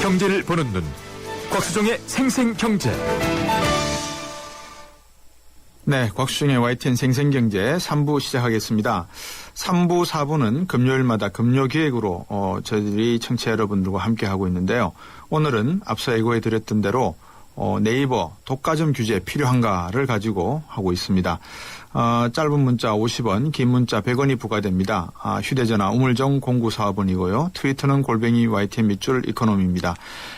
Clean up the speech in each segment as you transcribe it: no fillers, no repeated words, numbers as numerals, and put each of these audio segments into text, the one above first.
경제를 보는 눈, 곽수종의 생생경제. 네, 곽수종의 YTN 생생경제 3부 시작하겠습니다. 3부, 4부는 금요일마다 금요기획으로 저희들이 청취자 여러분들과 함께하고 있는데요. 오늘은 앞서 예고해드렸던 대로 네이버 독과점 규제 필요한가를 가지고 하고 있습니다. 짧은 문자 50원, 긴 문자 100원이 부과됩니다. 휴대전화 우물정 0945번이고요. 트위터는 @ YTN 밑줄 이코노미입니다.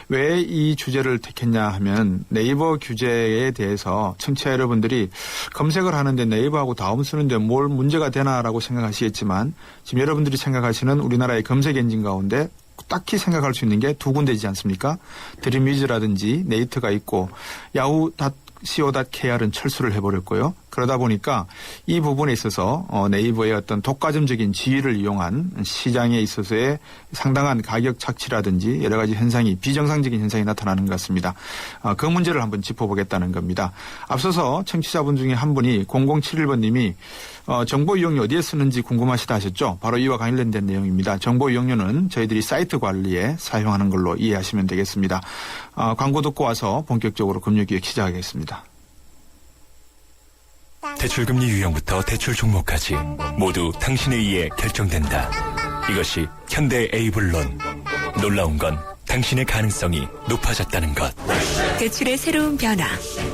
왜 이 주제를 택했냐 하면 네이버 규제에 대해서 청취자 여러분들이 검색을 하는데 네이버하고 다음 쓰는데 뭘 문제가 되나라고 생각하시겠지만 지금 여러분들이 생각하시는 우리나라의 검색 엔진 가운데 딱히 생각할 수 있는 게 두 군데이지 않습니까? 드림위즈라든지 네이트가 있고 yahoo.co.kr은 철수를 해버렸고요. 그러다 보니까 이 부분에 있어서 네이버의 어떤 독과점적인 지위를 이용한 시장에 있어서의 상당한 가격 착취라든지 여러 가지 현상이 비정상적인 현상이 나타나는 것 같습니다. 그 문제를 한번 짚어보겠다는 겁니다. 앞서서 청취자분 중에 한 분이 0071번님이 정보 이용료 어디에 쓰는지 궁금하시다 하셨죠. 바로 이와 관련된 내용입니다. 정보 이용료는 저희들이 사이트 관리에 사용하는 걸로 이해하시면 되겠습니다. 광고 듣고 와서 본격적으로 금요기획 시작하겠습니다. 대출금리 유형부터 대출 종목까지 모두 당신에 의해 결정된다. 이것이 현대 에이블론. 놀라운 건 당신의 가능성이 높아졌다는 것. 대출의 새로운 변화.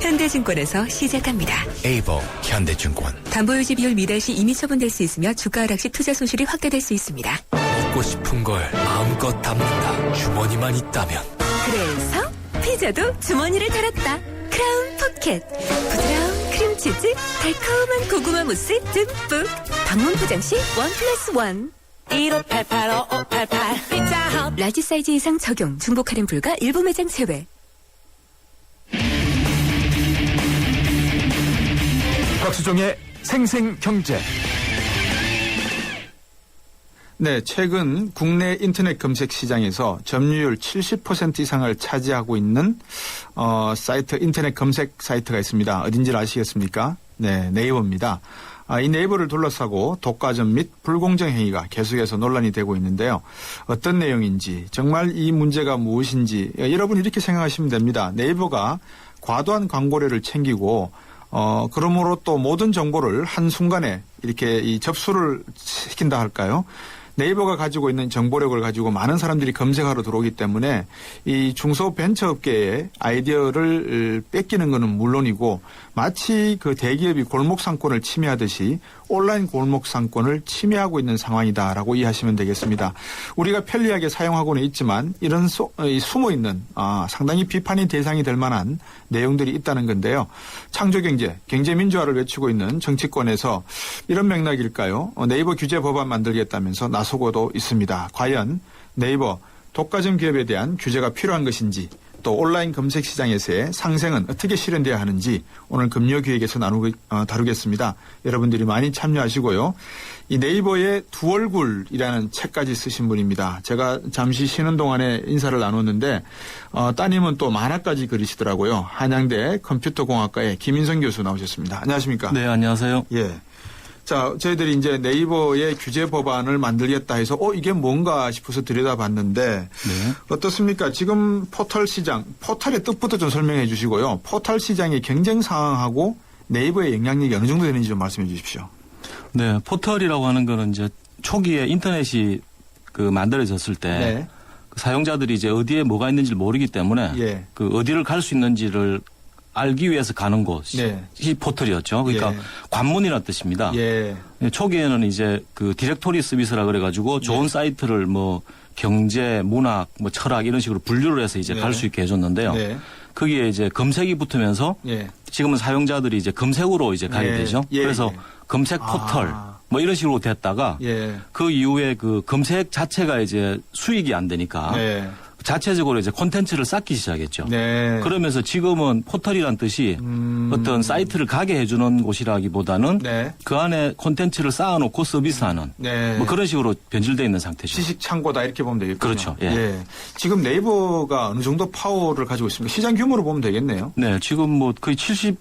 현대증권에서 시작합니다. 에이버 현대증권. 담보유지 비율 미달 시 이미 처분될 수 있으며 주가 하락 시 투자 손실이 확대될 수 있습니다. 먹고 싶은 걸 마음껏 담는다. 주머니만 있다면. 그래서 피자도 주머니를 달았다. 크라운 포켓. 부드러운 크림치즈, 달콤한 고구마 무스 듬뿍. 방문 포장 시 1+1. 1588-5588 피자헛. 라지 사이즈 이상 적용. 중복 할인 불가. 일부 매장 제외. 곽수종의 생생경제. 네, 최근 국내 인터넷 검색 시장에서 점유율 70% 이상을 차지하고 있는 사이트, 인터넷 검색 사이트가 있습니다. 어딘지 아시겠습니까? 네, 네이버입니다. 이 네이버를 둘러싸고 독과점 및 불공정 행위가 계속해서 논란이 되고 있는데요. 어떤 내용인지, 정말 이 문제가 무엇인지 여러분 이렇게 생각하시면 됩니다. 네이버가 과도한 광고료를 챙기고 그러므로 또 모든 정보를 한순간에 이렇게 이 접수를 시킨다 할까요? 네이버가 가지고 있는 정보력을 가지고 많은 사람들이 검색하러 들어오기 때문에 이 중소벤처업계의 아이디어를 뺏기는 것은 물론이고 마치 그 대기업이 골목상권을 침해하듯이 온라인 골목상권을 침해하고 있는 상황이다라고 이해하시면 되겠습니다. 우리가 편리하게 사용하고는 있지만 이런 숨어있는 상당히 비판의 대상이 될 만한 내용들이 있다는 건데요. 창조경제, 경제민주화를 외치고 있는 정치권에서 이런 맥락일까요? 네이버 규제 법안 만들겠다면서 나서고도 있습니다. 과연 네이버 독과점 기업에 대한 규제가 필요한 것인지 또 온라인 검색 시장에서의 상생은 어떻게 실현돼야 하는지 오늘 금요기획에서 다루겠습니다. 여러분들이 많이 참여하시고요. 이 네이버의 두 얼굴이라는 책까지 쓰신 분입니다. 제가 잠시 쉬는 동안에 인사를 나눴는데 따님은 또 만화까지 그리시더라고요. 한양대 컴퓨터공학과의 김인성 교수 나오셨습니다. 안녕하십니까? 네, 안녕하세요. 예. 자, 저희들이 이제 네이버의 규제 법안을 만들겠다 해서 이게 뭔가 싶어서 들여다봤는데 네. 어떻습니까? 지금 포털 시장, 포털의 뜻부터 좀 설명해 주시고요. 포털 시장의 경쟁 상황하고 네이버의 영향력이 어느 정도 되는지 좀 말씀해 주십시오. 네, 포털이라고 하는 거는 이제 초기에 인터넷이 만들어졌을 때 네. 사용자들이 이제 어디에 뭐가 있는지를 모르기 때문에 예. 어디를 갈 수 있는지를 알기 위해서 가는 곳이 네. 포털이었죠. 그러니까 예. 관문이라는 뜻입니다. 예. 초기에는 이제 디렉토리 서비스라 그래가지고 좋은 사이트를 경제, 문학, 철학 이런 식으로 분류를 해서 이제 네. 갈 수 있게 해줬는데요. 네. 거기에 이제 검색이 붙으면서 예. 지금은 사용자들이 이제 검색으로 이제 가게 예. 되죠. 예. 그래서 검색 포털 이런 식으로 됐다가 예. 그 이후에 검색 자체가 이제 수익이 안 되니까 네. 자체적으로 이제 콘텐츠를 쌓기 시작했죠. 네. 그러면서 지금은 포털이란 뜻이 어떤 사이트를 가게 해주는 곳이라기보다는 네. 그 안에 콘텐츠를 쌓아놓고 서비스하는 네. 그런 식으로 변질되어 있는 상태죠. 지식 창고다 이렇게 보면 되겠군요. 그렇죠. 예. 지금 네이버가 어느 정도 파워를 가지고 있습니까? 시장 규모로 보면 되겠네요. 네, 지금 거의 70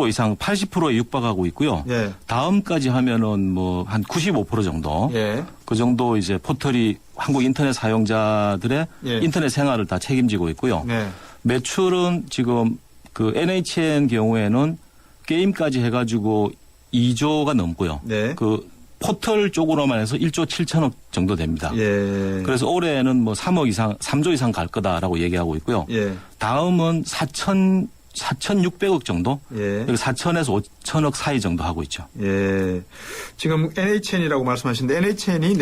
이상 80%에 육박하고 있고요. 예. 다음까지 하면은 뭐 한 95% 정도. 예. 그 정도 이제 포털이 한국 인터넷 사용자들의 예. 인터넷 생활을 다 책임지고 있고요. 네. 매출은 지금 그 NHN 경우에는 게임까지 해가지고 2조가 넘고요. 네. 그 포털 쪽으로만 해서 1조 7천억 정도 됩니다. 예. 그래서 올해는 뭐 3억 이상, 3조 이상 갈 거다라고 얘기하고 있고요. 예. 다음은 4,600억 정도? 예. 4천에서 5천억 사이 정도 하고 있죠. 예. 지금 NHN이라고 말씀하시는데 NHN이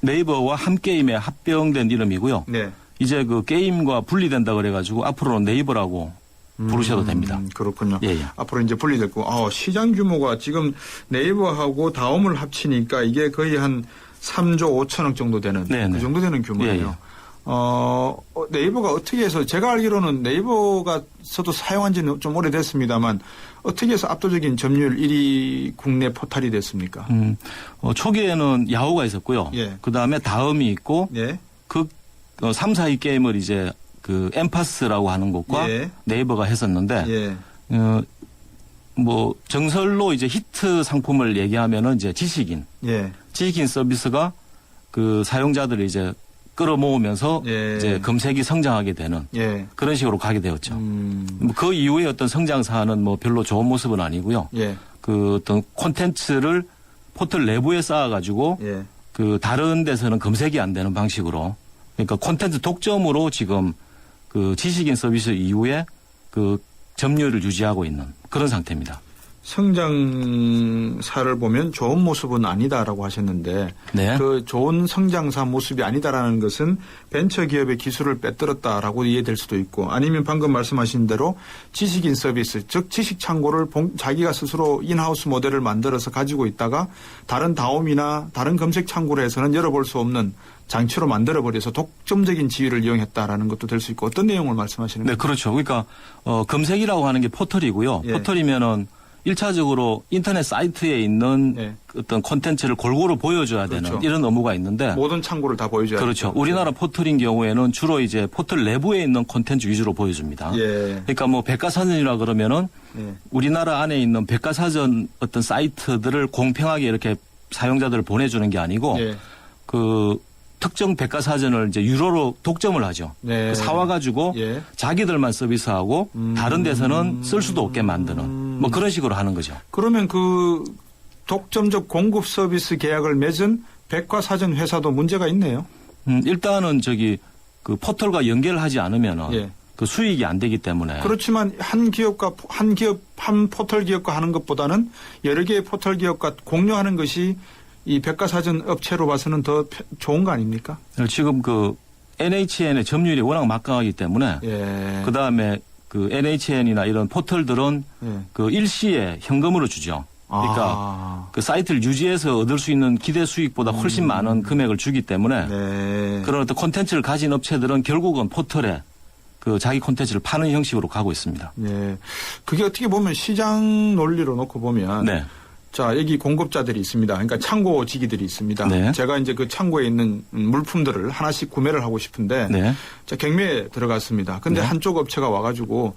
네이버와 함게임에 합병된 이름이고요. 네. 이제 그 게임과 분리된다 그래가지고 앞으로는 네이버라고 부르셔도 됩니다. 그렇군요. 예, 예. 앞으로 이제 분리됐고, 시장 규모가 지금 네이버하고 다음을 합치니까 이게 거의 한 3조 5천억 정도 되는 네네. 그 정도 되는 규모예요. 예, 예. 네이버가 어떻게 해서 제가 알기로는 네이버가 저도 사용한 지는 좀 오래됐습니다만 어떻게 해서 압도적인 점유율 1위 국내 포털이 됐습니까? 초기에는 야후가 있었고요. 예. 그 다음에 다음이 있고 예. 그 3, 4위 게임을 이제 그 엠파스라고 하는 곳과 예. 네이버가 했었는데 예. 뭐 정설로 이제 히트 상품을 얘기하면은 이제 지식인 서비스가 그 사용자들을 이제 끌어모으면서 예. 이제 검색이 성장하게 되는 예. 그런 식으로 가게 되었죠. 그 이후에 어떤 성장 사안은 뭐 별로 좋은 모습은 아니고요. 예. 그 어떤 콘텐츠를 포털 내부에 쌓아가지고 예. 그 다른 데서는 검색이 안 되는 방식으로 그러니까 콘텐츠 독점으로 지금 그 지식인 서비스 이후에 그 점유율을 유지하고 있는 그런 상태입니다. 성장사를 보면 좋은 모습은 아니다라고 하셨는데 네. 그 좋은 성장사 모습이 아니다라는 것은 벤처기업의 기술을 빼들었다라고 이해될 수도 있고 아니면 방금 말씀하신 대로 지식인 서비스 즉 지식 창고를 자기가 스스로 인하우스 모델을 만들어서 가지고 있다가 다른 다음이나 다른 검색 창고로 해서는 열어볼 수 없는 장치로 만들어버려서 독점적인 지위를 이용했다라는 것도 될 수 있고 어떤 내용을 말씀하시는 네, 거예요? 그렇죠. 그러니까 검색이라고 하는 게 포털이고요. 예. 포털이면은 1차적으로 인터넷 사이트에 있는 예. 어떤 콘텐츠를 골고루 보여줘야 그렇죠. 되는 이런 의무가 있는데 모든 창고를 다 보여줘야 그렇죠. 되죠. 우리나라 포털인 경우에는 주로 이제 포털 내부에 있는 콘텐츠 위주로 보여줍니다. 예. 그러니까 뭐 백과사전이라 그러면은 예. 우리나라 안에 있는 백과사전 어떤 사이트들을 공평하게 이렇게 사용자들을 보내주는 게 아니고 예. 그 특정 백과사전을 이제 유료로 독점을 하죠. 네. 사와가지고 예. 자기들만 서비스하고 다른 데서는 쓸 수도 없게 만드는 뭐 그런 식으로 하는 거죠. 그러면 그 독점적 공급 서비스 계약을 맺은 백과사전 회사도 문제가 있네요. 일단은 저기 그 포털과 연결하지 않으면은 예. 그 수익이 안 되기 때문에 그렇지만 한 포털 기업과 하는 것보다는 여러 개의 포털 기업과 공유하는 것이 이 백과사전 업체로 봐서는 더 좋은 거 아닙니까? 지금 그 NHN의 점유율이 워낙 막강하기 때문에 예. 그 다음에 그 NHN이나 이런 포털들은 예. 그 일시에 현금으로 주죠. 그러니까 그 사이트를 유지해서 얻을 수 있는 기대 수익보다 훨씬 많은 금액을 주기 때문에 네. 그런 어떤 콘텐츠를 가진 업체들은 결국은 포털에 그 자기 콘텐츠를 파는 형식으로 가고 있습니다. 네. 그게 어떻게 보면 시장 논리로 놓고 보면 네. 자, 여기 공급자들이 있습니다. 그러니까 창고지기들이 있습니다. 네. 제가 이제 그 창고에 있는 물품들을 하나씩 구매를 하고 싶은데 네. 자, 경매에 들어갔습니다. 근데 네. 한쪽 업체가 와가지고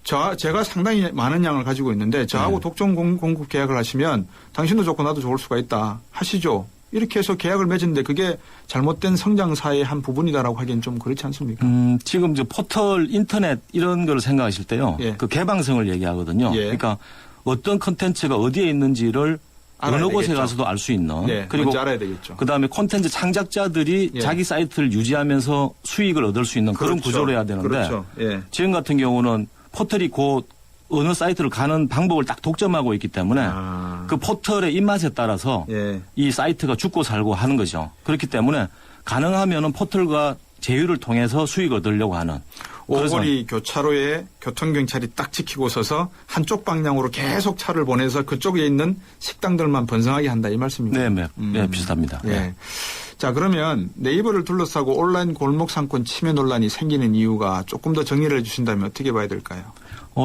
제가 상당히 많은 양을 가지고 있는데 저하고 네. 독점 공급 계약을 하시면 당신도 좋고 나도 좋을 수가 있다. 하시죠. 이렇게 해서 계약을 맺은데 그게 잘못된 성장사의 한 부분이다라고 하기엔 좀 그렇지 않습니까? 지금 이제 포털 인터넷 이런 걸 생각하실 때요. 예. 그 개방성을 얘기하거든요. 예. 그러니까 어떤 콘텐츠가 어디에 있는지를 알아야 어느 곳에 되겠죠. 가서도 알 수 있는. 네, 그리고 뭔지 알아야 되겠죠. 그다음에 콘텐츠 창작자들이 예. 자기 사이트를 유지하면서 수익을 얻을 수 있는 그런 그렇죠. 구조로 해야 되는데 그렇죠. 예. 지금 같은 경우는 포털이 곧 어느 사이트를 가는 방법을 딱 독점하고 있기 때문에 그 포털의 입맛에 따라서 예. 이 사이트가 죽고 살고 하는 거죠. 그렇기 때문에 가능하면은 포털과 제휴를 통해서 수익을 얻으려고 하는. 그래서 오거리 교차로에 교통경찰이 딱 지키고 서서 한쪽 방향으로 계속 차를 보내서 그쪽에 있는 식당들만 번성하게 한다 이 말씀입니다. 네, 네, 비슷합니다. 예. 네. 자, 그러면 네이버를 둘러싸고 온라인 골목 상권 침해 논란이 생기는 이유가 조금 더 정리를 해 주신다면 어떻게 봐야 될까요?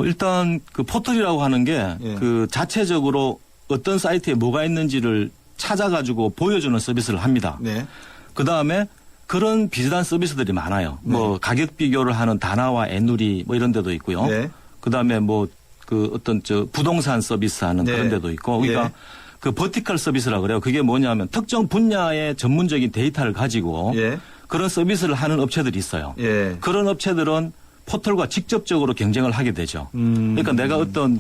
일단 그 포털이라고 하는 게 예. 그 자체적으로 어떤 사이트에 뭐가 있는지를 찾아가지고 보여주는 서비스를 합니다. 네. 그 다음에 그런 비슷한 서비스들이 많아요. 뭐 가격 비교를 하는 다나와 애누리 뭐 이런 데도 있고요. 네. 그 다음에 뭐 그 어떤 부동산 서비스 하는 네. 그런 데도 있고 그러니까 예. 그 버티컬 서비스라 그래요. 그게 뭐냐면 특정 분야의 전문적인 데이터를 가지고 예. 그런 서비스를 하는 업체들이 있어요. 예. 그런 업체들은 포털과 직접적으로 경쟁을 하게 되죠. 그러니까 내가 어떤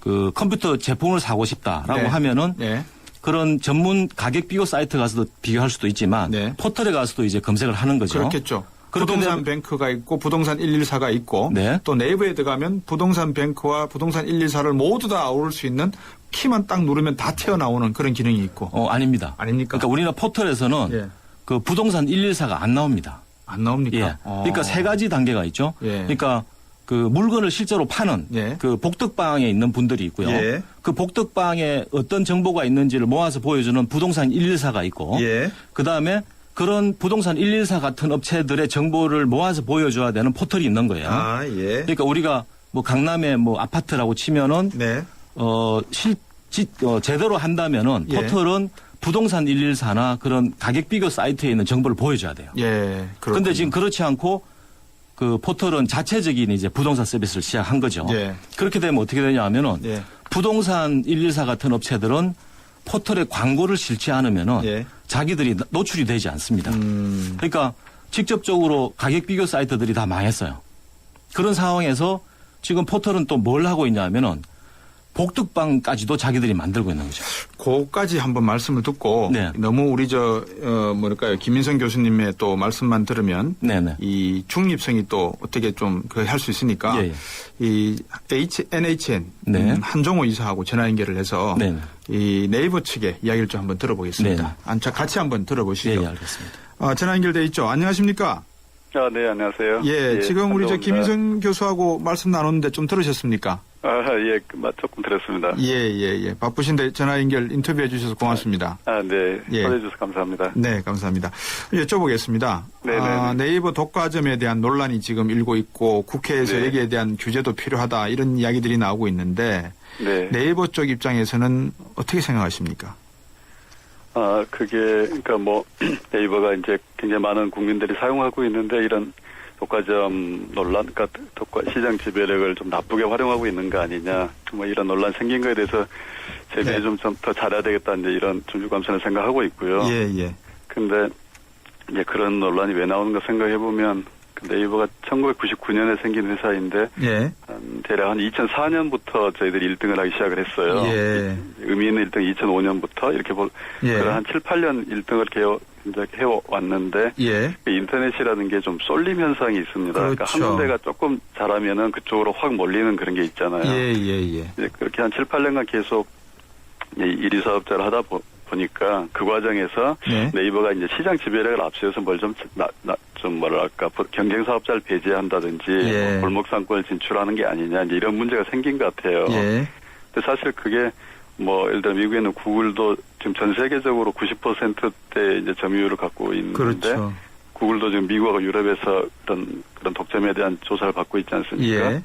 그 컴퓨터 제품을 사고 싶다라고 네. 하면은 네. 그런 전문 가격 비교 사이트 가서도 비교할 수도 있지만 네. 포털에 가서도 이제 검색을 하는 거죠. 그렇겠죠. 그렇게 부동산 뱅크가 있고 부동산 114가 있고 네. 또 네이버에 들어가면 부동산 뱅크와 부동산 114를 모두 다 아우를 수 있는 키만 딱 누르면 다 튀어나오는 그런 기능이 있고. 아닙니다. 아닙니까? 그러니까 우리나라 포털에서는 예. 그 부동산 114가 안 나옵니다. 안 나옵니까? 예. 그러니까 세 가지 단계가 있죠. 예. 그러니까 그 물건을 실제로 파는 예. 그 복덕방에 있는 분들이 있고요. 예. 그 복덕방에 어떤 정보가 있는지를 모아서 보여주는 부동산 114가 있고 예. 그다음에 그런 부동산 114 같은 업체들의 정보를 모아서 보여줘야 되는 포털이 있는 거예요. 아, 예. 그러니까 우리가 뭐 강남에 뭐 아파트라고 치면은 네. 제대로 한다면은 예. 포털은 부동산 114나 그런 가격 비교 사이트에 있는 정보를 보여줘야 돼요. 예. 그런데 지금 그렇지 않고 그 포털은 자체적인 이제 부동산 서비스를 시작한 거죠. 예. 그렇게 되면 어떻게 되냐 하면은 예. 부동산 114 같은 업체들은 포털에 광고를 실지 않으면은 예. 자기들이 노출이 되지 않습니다. 그러니까 직접적으로 가격 비교 사이트들이 다 망했어요. 그런 상황에서 지금 포털은 또 뭘 하고 있냐 하면은 복덕방까지도 자기들이 만들고 있는 거죠. 그거까지 한번 말씀을 듣고 네. 너무 우리 뭐랄까요 김민성 교수님의 또 말씀만 들으면 네네. 이 중립성이 또 어떻게 좀 할 수 있으니까 예, 예. 이 NHN 네. 한종호 이사하고 전화 연결을 해서 네네. 이 네이버 측의 이야기를 좀 한번 들어보겠습니다. 네네. 같이 한번 들어보시죠. 예, 예, 알겠습니다. 전화 연결돼 있죠. 안녕하십니까? 네, 안녕하세요. 예, 지금 우리 한동훈입니다. 김민성 교수하고 말씀 나눴는데 좀 들으셨습니까? 예, 조금 들었습니다. 예. 바쁘신데 전화 연결 인터뷰해 주셔서 고맙습니다. 네, 예. 초대해주셔서 감사합니다. 네, 감사합니다. 여쭤보겠습니다. 네네. 네이버 독과점에 대한 논란이 지금 일고 있고 국회에서 네. 여기에 대한 규제도 필요하다 이런 이야기들이 나오고 있는데 네. 네이버 쪽 입장에서는 어떻게 생각하십니까? 그러니까 네이버가 이제 굉장히 많은 국민들이 사용하고 있는데 이런 독과점 논란, 그러니까 시장 지배력을 좀 나쁘게 활용하고 있는 거 아니냐, 이런 논란 생긴 거에 대해서 제재 네. 좀 더 잘해야 되겠다, 이제 이런 중주감사를 생각하고 있고요. 예. 근데 이제 그런 논란이 왜 나오는가 생각해 보면 네이버가 1999년에 생긴 회사인데 예. 대략 한 2004년부터 저희들이 1등을 하기 시작을 했어요. 예. 의미 있는 1등 2005년부터 이렇게 예. 그런 한 7, 8년 1등을 이제 해왔는데 예. 인터넷이라는 게 좀 쏠림 현상이 있습니다. 그러니까 한 그렇죠. 군데가 조금 잘하면은 그쪽으로 확 몰리는 그런 게 있잖아요. 예. 이제 그렇게 한 7, 8년간 계속 1위 사업자를 하다 보니까 그 과정에서 네. 네이버가 이제 시장 지배력을 앞세워서 뭘 좀 뭐랄까 경쟁 사업자를 배제한다든지 예. 골목 상권을 진출하는 게 아니냐 이제 이런 문제가 생긴 것 같아요. 예. 근데 사실 그게 예를 들어 미국에는 구글도 지금 전 세계적으로 90%대 이제 점유율을 갖고 있는데 그렇죠. 구글도 지금 미국하고 유럽에서 그런 독점에 대한 조사를 받고 있지 않습니까? 예.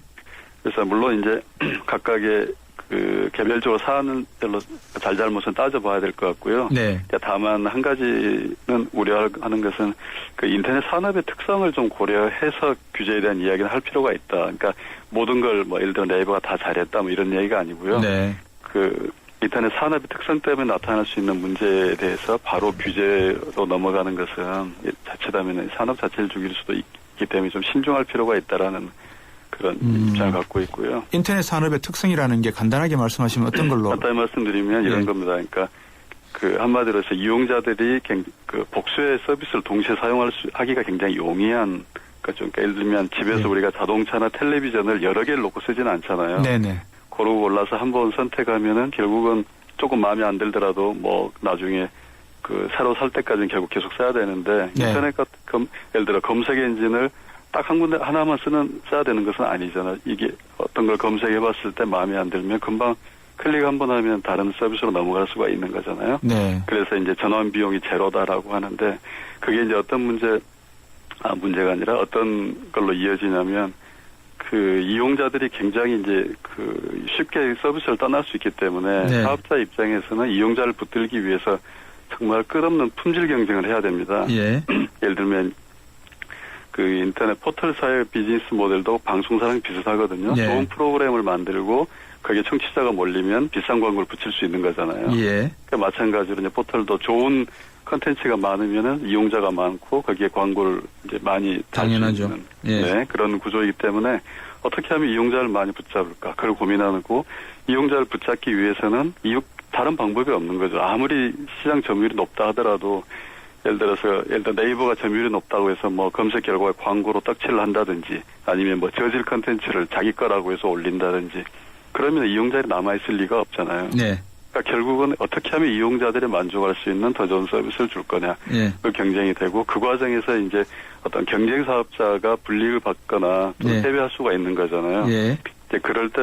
그래서 물론 이제 각각의 그 개별적으로 사안별로 잘잘못은 따져봐야 될 것 같고요. 네. 다만 한 가지는 우려하는 것은 그 인터넷 산업의 특성을 좀 고려해서 규제에 대한 이야기를 할 필요가 있다. 그러니까 모든 걸 예를 들어 네이버가 다 잘했다 이런 얘기가 아니고요. 네. 그 인터넷 산업의 특성 때문에 나타날 수 있는 문제에 대해서 바로 규제로 넘어가는 것은 자칫하면 산업 자체를 죽일 수도 있기 때문에 좀 신중할 필요가 있다라는 그런 입장을 갖고 있고요. 인터넷 산업의 특성이라는 게 간단하게 말씀하시면 어떤 걸로? 간단히 말씀드리면 이런 예. 겁니다. 그러니까 그 한마디로 해서 이용자들이 그 복수의 서비스를 동시에 하기가 굉장히 용이한 그러니까 예를 들면 집에서 예. 우리가 자동차나 텔레비전을 여러 개를 놓고 쓰지는 않잖아요. 네네. 고르고 골라서 한 번 선택하면은 결국은 조금 마음에 안 들더라도 나중에 그 새로 살 때까지는 결국 계속 써야 되는데 네. 인터넷 같은 예를 들어 검색 엔진을 딱 한 군데 하나만 써야 되는 것은 아니잖아요. 이게 어떤 걸 검색해봤을 때 마음에 안 들면 금방 클릭 한 번 하면 다른 서비스로 넘어갈 수가 있는 거잖아요. 네. 그래서 이제 전원 비용이 제로다라고 하는데 그게 이제 어떤 문제가 아니라 어떤 걸로 이어지냐면 그 이용자들이 굉장히 이제 그 쉽게 서비스를 떠날 수 있기 때문에 네. 사업자 입장에서는 이용자를 붙들기 위해서 정말 끝없는 품질 경쟁을 해야 됩니다. 예. 예를 들면 그 인터넷 포털사의 비즈니스 모델도 방송사랑 비슷하거든요. 네. 좋은 프로그램을 만들고 거기에 청취자가 몰리면 비싼 광고를 붙일 수 있는 거잖아요. 예. 그러니까 마찬가지로 이제 포털도 좋은 컨텐츠가 많으면은 이용자가 많고 거기에 광고를 이제 많이 달수 당연하죠. 있는 예. 네, 그런 구조이기 때문에 어떻게 하면 이용자를 많이 붙잡을까 그걸 고민하고 이용자를 붙잡기 위해서는 다른 방법이 없는 거죠. 아무리 시장 점유율이 높다 하더라도 예를 들어 네이버가 점유율이 높다고 해서 뭐 검색 결과에 광고로 떡칠을 한다든지 아니면 뭐 저질 컨텐츠를 자기 거라고 해서 올린다든지 그러면 이용자들이 남아있을 리가 없잖아요. 네. 그러니까 결국은 어떻게 하면 이용자들이 만족할 수 있는 더 좋은 서비스를 줄 거냐. 예. 그 경쟁이 되고 그 과정에서 이제 어떤 경쟁 사업자가 불이익을 받거나 또 네. 패배할 수가 있는 거잖아요. 예. 이제 그럴 때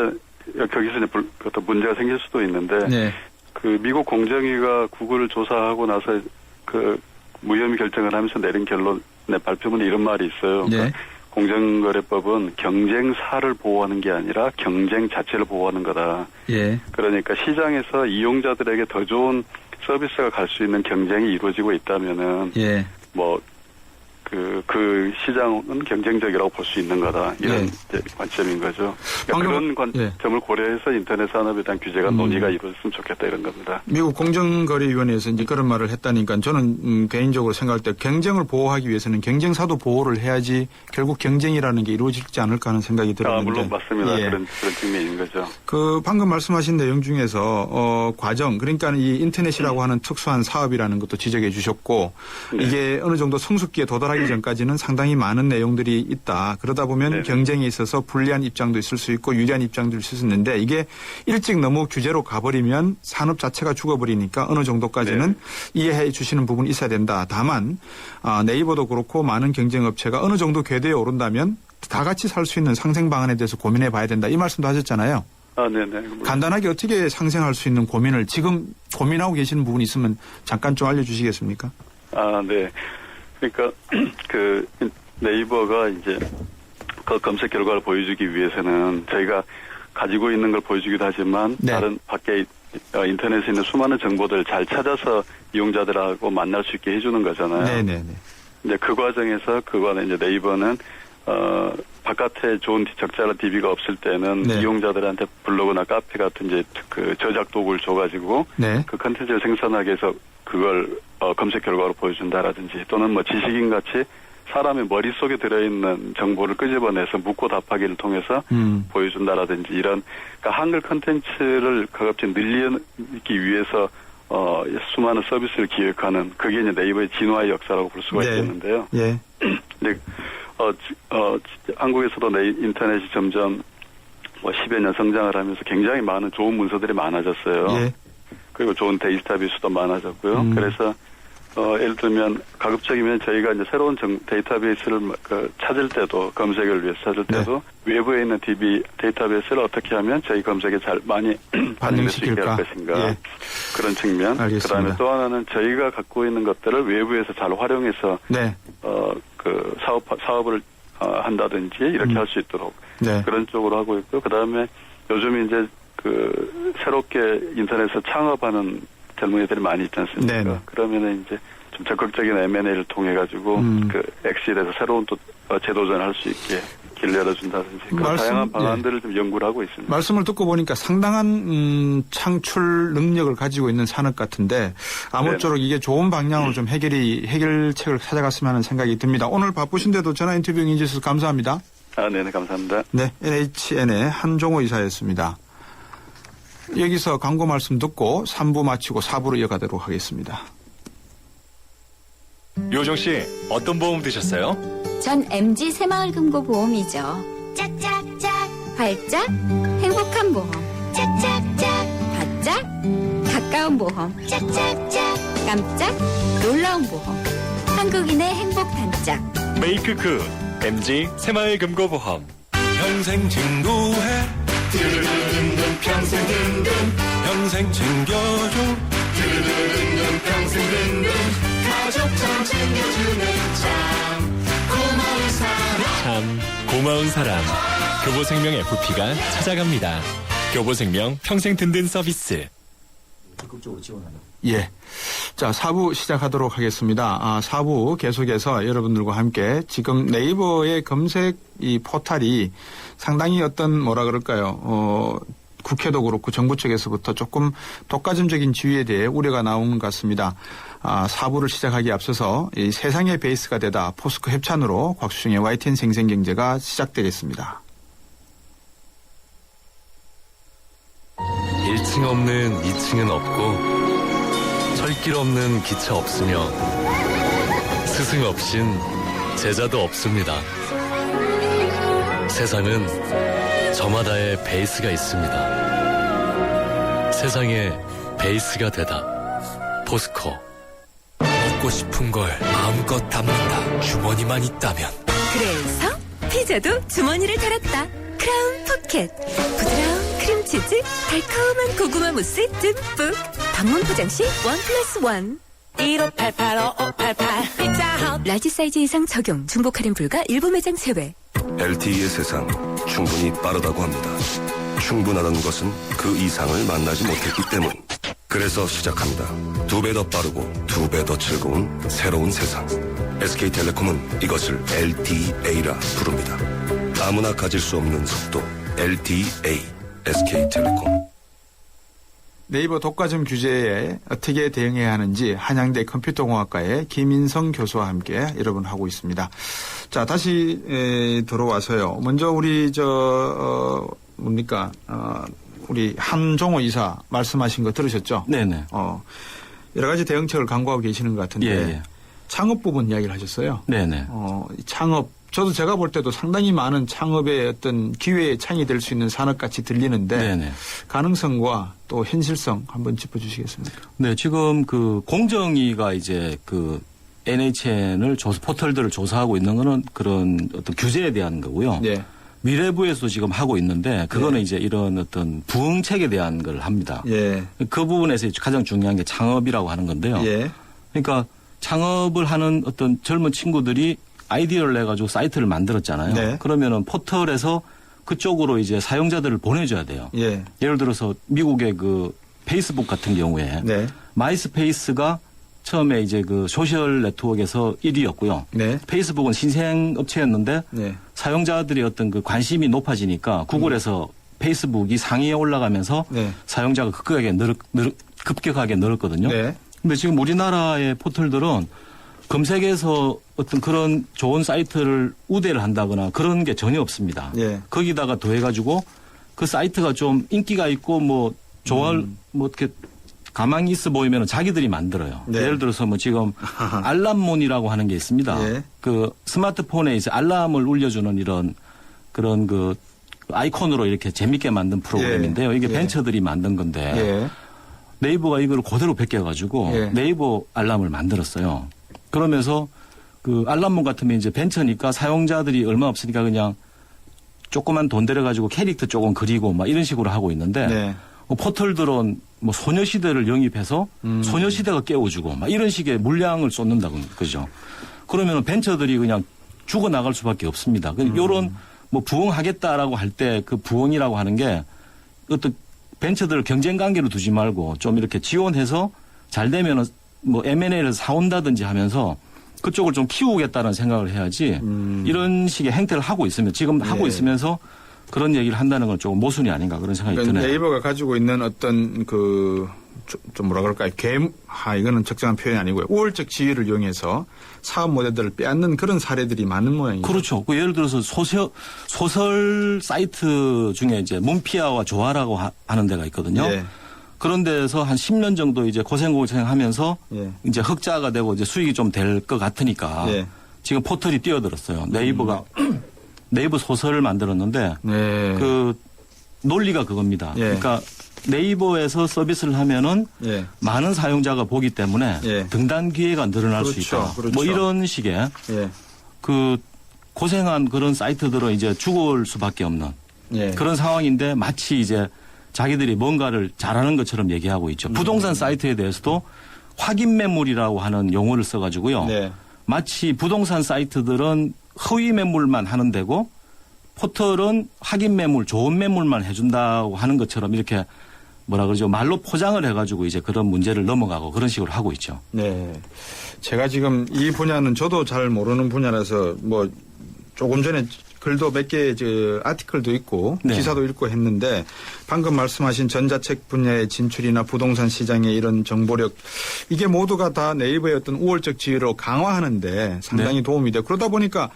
거기서 이제 어떤 문제가 생길 수도 있는데 네. 그 미국 공정위가 구글을 조사하고 나서 그 무혐의 결정을 하면서 내린 결론의 발표문에 이런 말이 있어요. 네. 그러니까 공정거래법은 경쟁사를 보호하는 게 아니라 경쟁 자체를 보호하는 거다. 예. 그러니까 시장에서 이용자들에게 더 좋은 서비스가 갈 수 있는 경쟁이 이루어지고 있다면은 예. 뭐 그 시장은 경쟁적이라고 볼 수 있는 거다. 이런 예. 이제 관점인 거죠. 방금- 그러니까 그런 예. 점을 고려해서 인터넷 산업에 대한 규제가 논의가 이루어졌으면 좋겠다 이런 겁니다. 미국 공정거래위원회에서 이제 그런 말을 했다니까 저는 개인적으로 생각할 때 경쟁을 보호하기 위해서는 경쟁사도 보호를 해야지 결국 경쟁이라는 게 이루어지지 않을까 하는 생각이 들었는데. 물론 맞습니다. 예. 그런 측면인 거죠. 그 방금 말씀하신 내용 중에서 과정 그러니까 이 인터넷이라고 하는 특수한 사업이라는 것도 지적해 주셨고 네. 이게 어느 정도 성숙기에 도달하기 전까지는 상당히 많은 내용들이 있다. 그러다 보면 네. 경쟁에 있어서 불리한 입장도 있을 수 있고 유리한 입장도 있을 수 있는데 이게 일찍 너무 규제로 가버리면 산업 자체가 죽어버리니까 어느 정도까지는 이해해 주시는 부분이 있어야 된다. 다만 네이버도 그렇고 많은 경쟁업체가 어느 정도 궤도에 오른다면 다 같이 살 수 있는 상생 방안에 대해서 고민해 봐야 된다. 이 말씀도 하셨잖아요. 네네. 간단하게 어떻게 상생할 수 있는 고민을 지금 고민하고 계시는 부분이 있으면 잠깐 좀 알려주시겠습니까? 네. 그러니까 그 네이버가 이제 그 검색 결과를 보여주기 위해서는 저희가 가지고 있는 걸 보여주기도 하지만 네. 다른 밖에 인터넷에 있는 수많은 정보들을 잘 찾아서 이용자들하고 만날 수 있게 해주는 거잖아요. 네네네. 이제 그 과정에서 그거는 이제 네이버는 바깥에 좋은 적절한 DB가 없을 때는 네. 이용자들한테 블로그나 카페 같은 이제 그 저작 도구를 줘가지고 네. 그 컨텐츠를 생산하기 위해서 그걸 검색 결과로 보여준다라든지 또는 뭐 지식인 같이 사람의 머릿속에 들어있는 정보를 끄집어내서 묻고 답하기를 통해서 보여준다라든지 이런 그러니까 한글 컨텐츠를 가급적 늘리기 위해서 수많은 서비스를 기획하는 그게 이제 네이버의 진화의 역사라고 볼 수가 네. 있겠는데요. 예. 근데 한국에서도 인터넷이 점점 뭐 10여 년 성장을 하면서 굉장히 많은 좋은 문서들이 많아졌어요. 예. 그리고 좋은 데이터베이스도 많아졌고요. 그래서 예를 들면 가급적이면 저희가 이제 새로운 데이터베이스를 찾을 때도 검색을 위해서 찾을 때도 외부에 있는 데이터베이스를 어떻게 하면 저희 검색에 잘 많이 반영될 수 있게 할 것인가 예. 그런 측면. 알겠습니다. 그다음에 또 하나는 저희가 갖고 있는 것들을 외부에서 잘 활용해서 네. 그 사업을 한다든지 이렇게 할 수 있도록 네. 그런 쪽으로 하고 있고 그다음에 요즘 이제 그 새롭게 인터넷에서 창업하는 젊은이들이 많이 있지 않습니까? 네네. 그러면은 이제 좀 적극적인 M&A를 통해 가지고 그 엑시에서 새로운 또 재도전을 할 수 있게 길을 열어준다든지 그런 다양한 방안들을 좀 연구를 하고 있습니다. 말씀을 듣고 보니까 상당한 창출 능력을 가지고 있는 산업 같은데 아무쪼록 이게 좋은 방향으로 좀 해결책을 찾아갔으면 하는 생각이 듭니다. 오늘 바쁘신데도 전화 인터뷰 응해주셔서 감사합니다. 네네 감사합니다. 네, NHN의 한종호 이사였습니다. 여기서 광고 말씀 듣고 3부 마치고 4부로 이어가도록 하겠습니다. 요정 씨, 어떤 보험 드셨어요? 전 MG 새마을금고보험이죠. 짝짝짝. 활짝 행복한 보험. 짝짝짝. 바짝 가까운 보험. 짝짝짝. 깜짝 놀라운 보험. 한국인의 행복 단짝. 메이크 굿 MG 새마을금고보험. 평생 친구해 드르르르르 평생 든든 평생 챙겨줘 드르르르르 평생 든든 가족처럼 챙겨주는 참 고마운 사람 참 고마운 사람. 교보생명 FP가 찾아갑니다. 교보생명 평생 든든 서비스. 적극적으로 지원하는. 예. 자, 4부 시작하도록 하겠습니다. 4부 계속해서 여러분들과 함께 지금 네이버의 검색 이 포탈이 상당히 어떤 뭐라 그럴까요? 국회도 그렇고 정부 쪽에서부터 조금 독과점적인 지위에 대해 우려가 나오는 것 같습니다. 4부를 시작하기에 앞서서 이 세상의 베이스가 되다 포스코 협찬으로 곽수중의 YTN 생생경제가 시작되겠습니다. 1층 없는 2층은 없고 철길 없는 기차 없으며 스승 없인 제자도 없습니다. 세상은 저마다의 베이스가 있습니다. 세상에 베이스가 되다. 포스코. 먹고 싶은 걸 마음껏 담는다. 주머니만 있다면. 그래서 피자도 주머니를 달았다. 크라운 포켓. 부드러운 크림치즈, 달콤한 고구마 무스 듬뿍. 방문 포장 시 1+1. 1588-5588 피자헛. 라지 사이즈 이상 적용. 중복 할인 불가 일부 매장 제외. LTE의 세상 충분히 빠르다고 합니다. 충분하다는 것은 그 이상을 만나지 못했기 때문. 그래서 시작합니다. 2배 더 빠르고 2배 더 즐거운 새로운 세상. SK텔레콤은 이것을 LTE라 부릅니다. 아무나 가질 수 없는 속도 LTE. SK텔레콤. 네이버 독과점 규제에 어떻게 대응해야 하는지 한양대 컴퓨터공학과의 김인성 교수와 함께 여러분 하고 있습니다. 자, 다시 들어와서요. 먼저 우리 우리 한종호 이사 말씀하신 거 들으셨죠? 네네. 여러 가지 대응책을 강구하고 계시는 것 같은데 예. 창업 부분 이야기를 하셨어요. 네네. 창업 저도 제가 볼 때도 상당히 많은 창업의 어떤 기회의 창이 될 수 있는 산업같이 들리는데 네네. 가능성과 또 현실성 한번 짚어주시겠습니까? 네, 지금 그 공정위가 이제 그 NHN을 포털들을 조사하고 있는 거는 그런 어떤 규제에 대한 거고요. 네. 미래부에서 지금 하고 있는데 그거는 네. 이제 이런 어떤 부응책에 대한 걸 합니다. 예. 그 부분에서 가장 중요한 게 창업이라고 하는 건데요. 예. 그러니까 창업을 하는 어떤 젊은 친구들이 아이디어를 내가지고 사이트를 만들었잖아요. 네. 그러면은 포털에서 그쪽으로 이제 사용자들을 보내줘야 돼요. 예. 예를 들어서 미국의 그 페이스북 같은 경우에 네. 마이스페이스가 처음에 이제 그 소셜 네트워크에서 1위였고요. 네. 페이스북은 신생 업체였는데 네. 사용자들이 어떤 그 관심이 높아지니까 구글에서 페이스북이 상위에 올라가면서 네. 사용자가 급격하게 늘었거든요. 네. 근데 지금 우리나라의 포털들은 검색에서 어떤 그런 좋은 사이트를 우대를 한다거나 그런 게 전혀 없습니다. 예. 거기다가 더해가지고 그 사이트가 좀 인기가 있고 뭐 뭐 이렇게 가만히 있어 보이면 자기들이 만들어요. 네. 예를 들어서 뭐 지금 알람몬이라고 하는 게 있습니다. 예. 그 스마트폰에 이제 알람을 울려주는 이런 그런 그 아이콘으로 이렇게 재밌게 만든 프로그램인데요. 이게 예. 벤처들이 만든 건데 예. 네이버가 이걸 그대로 베껴가지고 예. 네이버 알람을 만들었어요. 그러면서 그 알람몬 같으면 이제 벤처니까 사용자들이 얼마 없으니까 그냥 조그만 돈 들여가지고 캐릭터 조금 그리고 막 이런 식으로 하고 있는데 네. 포털들은 뭐 소녀시대를 영입해서 소녀시대가 깨워주고 막 이런 식의 물량을 쏟는다고 그죠. 그러면 벤처들이 그냥 죽어나갈 수밖에 없습니다. 이런 뭐 부흥하겠다라고 할 때 그 부흥이라고 하는 게 어떤 벤처들을 경쟁 관계로 두지 말고 좀 이렇게 지원해서 잘 되면은 뭐 M&A를 사온다든지 하면서 그쪽을 좀 키우겠다는 생각을 해야지 이런 식의 행태를 하고 있으면 지금 하고 있으면서 그런 얘기를 한다는 건 조금 모순이 아닌가 그런 생각이 그러니까 드네요. 네이버가 가지고 있는 어떤 좀 뭐라 그럴까요? 이거는 적정한 표현이 아니고요. 우월적 지위를 이용해서 사업 모델들을 빼앗는 그런 사례들이 많은 모양이죠. 그렇죠. 그 예를 들어서 소설 사이트 중에 이제 문피아와 조아라고 하는 데가 있거든요. 예. 그런 데서 한 10년 정도 이제 고생하면서 예. 이제 흑자가 되고 이제 수익이 좀 될 것 같으니까 예. 지금 포털이 뛰어들었어요. 네이버가 네이버 소설을 만들었는데 네. 그 논리가 그겁니다. 예. 그러니까 네이버에서 서비스를 하면은 예. 많은 사용자가 보기 때문에 예. 등단 기회가 늘어날 수 그렇죠. 있다. 그렇죠. 뭐 이런 식의 예. 그 고생한 그런 사이트들은 이제 죽을 수밖에 없는 예. 그런 상황인데 마치 이제 자기들이 뭔가를 잘하는 것처럼 얘기하고 있죠. 부동산 사이트에 대해서도 확인 매물이라고 하는 용어를 써가지고요. 네. 마치 부동산 사이트들은 허위 매물만 하는 데고 포털은 확인 매물, 좋은 매물만 해준다고 하는 것처럼 이렇게 뭐라 그러죠? 말로 포장을 해가지고 이제 그런 문제를 넘어가고 그런 식으로 하고 있죠. 네. 제가 지금 이 분야는 저도 잘 모르는 분야라서 뭐 조금 전에 글도 몇 개 아티클도 있고 네. 기사도 읽고 했는데 방금 말씀하신 전자책 분야의 진출이나 부동산 시장의 이런 정보력 이게 모두가 다 네이버의 어떤 우월적 지위로 강화하는데 상당히 네. 도움이 돼요. 그러다 보니까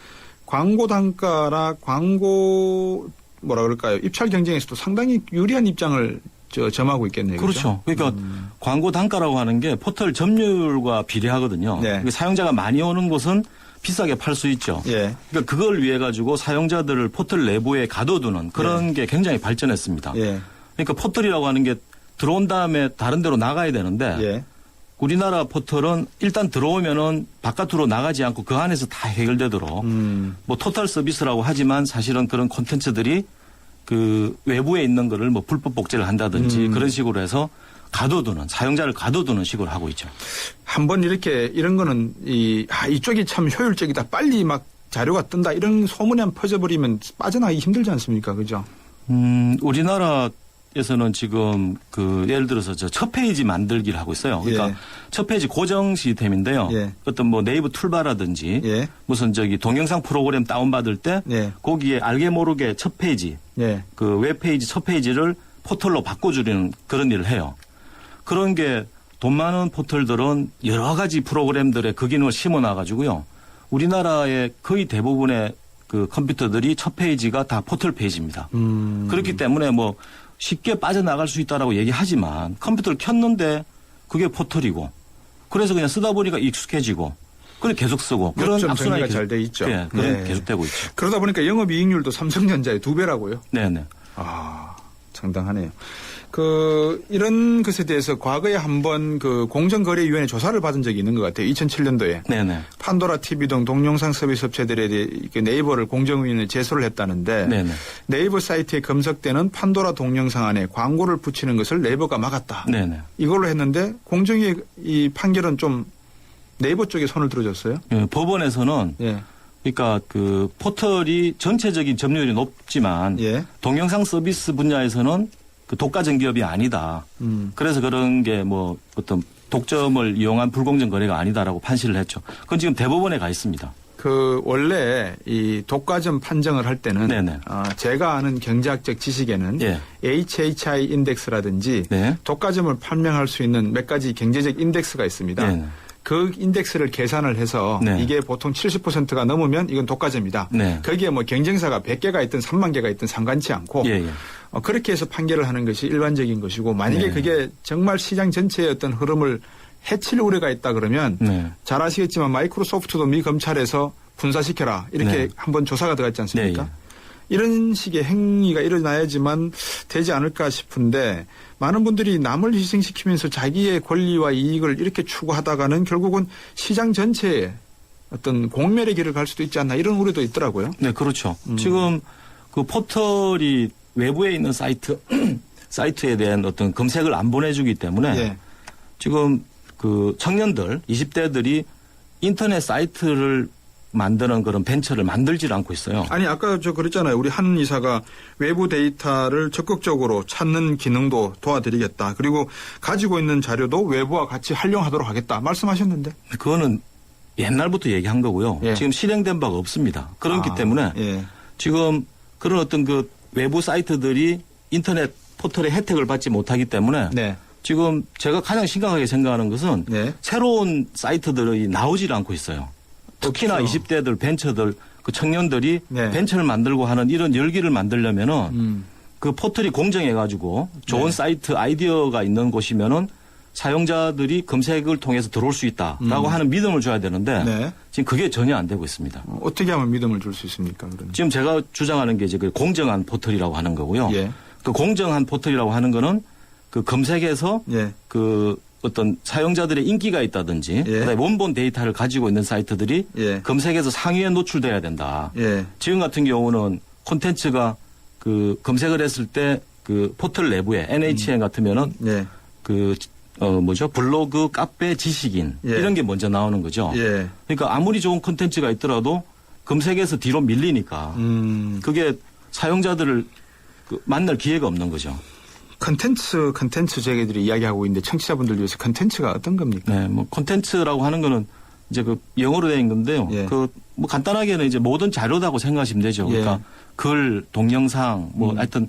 광고 단가나 광고 뭐라 그럴까요? 입찰 경쟁에서도 상당히 유리한 입장을 점하고 있겠네요. 그렇죠. 그러니까 광고 단가라고 하는 게 포털 점유율과 비례하거든요. 네. 그러니까 사용자가 많이 오는 곳은 비싸게 팔 수 있죠. 예. 그러니까 그걸 위해 가지고 사용자들을 포털 내부에 가둬두는 그런 게 굉장히 발전했습니다. 예. 그러니까 포털이라고 하는 게 들어온 다음에 다른 데로 나가야 되는데 예. 우리나라 포털은 일단 들어오면은 바깥으로 나가지 않고 그 안에서 다 해결되도록 뭐 토탈 서비스라고 하지만 사실은 그런 콘텐츠들이 그 외부에 있는 거를 뭐 불법 복제를 한다든지 그런 식으로 해서 가둬두는 사용자를 가둬두는 식으로 하고 있죠. 한번 이렇게 이런 거는 이쪽이 참 효율적이다. 빨리 막 자료가 뜬다. 이런 소문이 한 퍼져버리면 빠져나가기 힘들지 않습니까? 그죠? 우리나라에서는 지금 그 예를 들어서 저 첫 페이지 만들기를 하고 있어요. 그러니까 예. 첫 페이지 고정 시스템인데요. 예. 어떤 뭐 네이버 툴바라든지 예. 무슨 동영상 프로그램 다운받을 때 예. 거기에 알게 모르게 첫 페이지 예. 그 웹페이지 첫 페이지를 포털로 바꿔주려는 그런 일을 해요. 그런 게 돈 많은 포털들은 여러 가지 프로그램들의 그 기능을 심어놔가지고요. 우리나라의 거의 대부분의 그 컴퓨터들이 첫 페이지가 다 포털 페이지입니다. 그렇기 때문에 뭐 쉽게 빠져나갈 수 있다라고 얘기하지만 컴퓨터를 켰는데 그게 포털이고 그래서 그냥 쓰다 보니까 익숙해지고 그래 계속 쓰고 그런 요점 악순환이 정리가 잘 돼 있죠. 네, 그런 네. 계속되고 있죠. 그러다 보니까 영업이익률도 삼성전자의 2배라고요. 네네. 아, 상당하네요. 이런 것에 대해서 과거에 한번 공정거래위원회 조사를 받은 적이 있는 것 같아요. 2007년도에. 네네. 판도라 TV 등 동영상 서비스 업체들에 대해 네이버를 공정위원회에 제소를 했다는데 네네. 네이버 사이트에 검색되는 판도라 동영상 안에 광고를 붙이는 것을 네이버가 막았다. 네네. 이걸로 했는데 공정위의 이 판결은 좀 네이버 쪽에 손을 들어줬어요. 예, 법원에서는 예. 그러니까 그 포털이 전체적인 점유율이 높지만 예. 동영상 서비스 분야에서는 그 독과점 기업이 아니다. 그래서 그런 게 뭐 어떤 독점을 이용한 불공정 거래가 아니다라고 판시를 했죠. 그건 지금 대법원에 가 있습니다. 원래 이 독과점 판정을 할 때는 네네. 제가 아는 경제학적 지식에는 예. HHI 인덱스라든지 네. 독과점을 판명할 수 있는 몇 가지 경제적 인덱스가 있습니다. 네네. 그 인덱스를 계산을 해서 네. 이게 보통 70%가 넘으면 이건 독과점이다. 네. 거기에 뭐 경쟁사가 100개가 있든 3만 개가 있든 상관치 않고 예, 예. 그렇게 해서 판결을 하는 것이 일반적인 것이고 만약에 네. 그게 정말 시장 전체의 어떤 흐름을 해칠 우려가 있다 그러면 네. 잘 아시겠지만 마이크로소프트도 미 검찰에서 분사시켜라 이렇게 네. 한번 조사가 들어갔지 않습니까? 네, 이런 식의 행위가 일어나야지만 되지 않을까 싶은데 많은 분들이 남을 희생시키면서 자기의 권리와 이익을 이렇게 추구하다가는 결국은 시장 전체에 어떤 공멸의 길을 갈 수도 있지 않나 이런 우려도 있더라고요. 네, 그렇죠. 지금 그 포털이 외부에 있는 사이트에 대한 어떤 검색을 안 보내주기 때문에 예. 지금 그 청년들, 20대들이 인터넷 사이트를 만드는 그런 벤처를 만들질 않고 있어요. 아니 아까 저 그랬잖아요. 우리 한 이사가 외부 데이터를 적극적으로 찾는 기능도 도와드리겠다. 그리고 가지고 있는 자료도 외부와 같이 활용하도록 하겠다. 말씀하셨는데. 그거는 옛날부터 얘기한 거고요. 예. 지금 실행된 바가 없습니다. 그렇기 때문에 예. 지금 그런 어떤 그 외부 사이트들이 인터넷 포털의 혜택을 받지 못하기 때문에 네. 지금 제가 가장 심각하게 생각하는 것은 네. 새로운 사이트들이 나오질 않고 있어요. 특히나 그렇죠. 20대들 벤처들 그 청년들이 네. 벤처를 만들고 하는 이런 열기를 만들려면은 그 포털이 공정해가지고 좋은 네. 사이트 아이디어가 있는 곳이면은 사용자들이 검색을 통해서 들어올 수 있다라고 하는 믿음을 줘야 되는데 네. 지금 그게 전혀 안 되고 있습니다. 어떻게 하면 믿음을 줄 수 있습니까? 그러면. 지금 제가 주장하는 게 이제 그 공정한 포털이라고 하는 거고요. 예. 그 공정한 포털이라고 하는 거는 그 검색에서 예. 그 어떤 사용자들의 인기가 있다든지 예. 그다음에 원본 데이터를 가지고 있는 사이트들이 예. 검색에서 상위에 노출돼야 된다. 예. 지금 같은 경우는 콘텐츠가 그 검색을 했을 때 그 포털 내부에 NHN 같으면은 예. 블로그, 카페, 지식인 예. 이런 게 먼저 나오는 거죠. 예. 그러니까 아무리 좋은 콘텐츠가 있더라도 검색에서 뒤로 밀리니까 그게 사용자들을 만날 기회가 없는 거죠. 컨텐츠 저희들이 이야기하고 있는데 청취자분들 위해서 컨텐츠가 어떤 겁니까? 네, 뭐 콘텐츠라고 하는 거는 이제 그 영어로 된 건데요. 예. 그 뭐 간단하게는 이제 모든 자료라고 생각하시면 되죠. 예. 그러니까 글, 동영상, 뭐 하여튼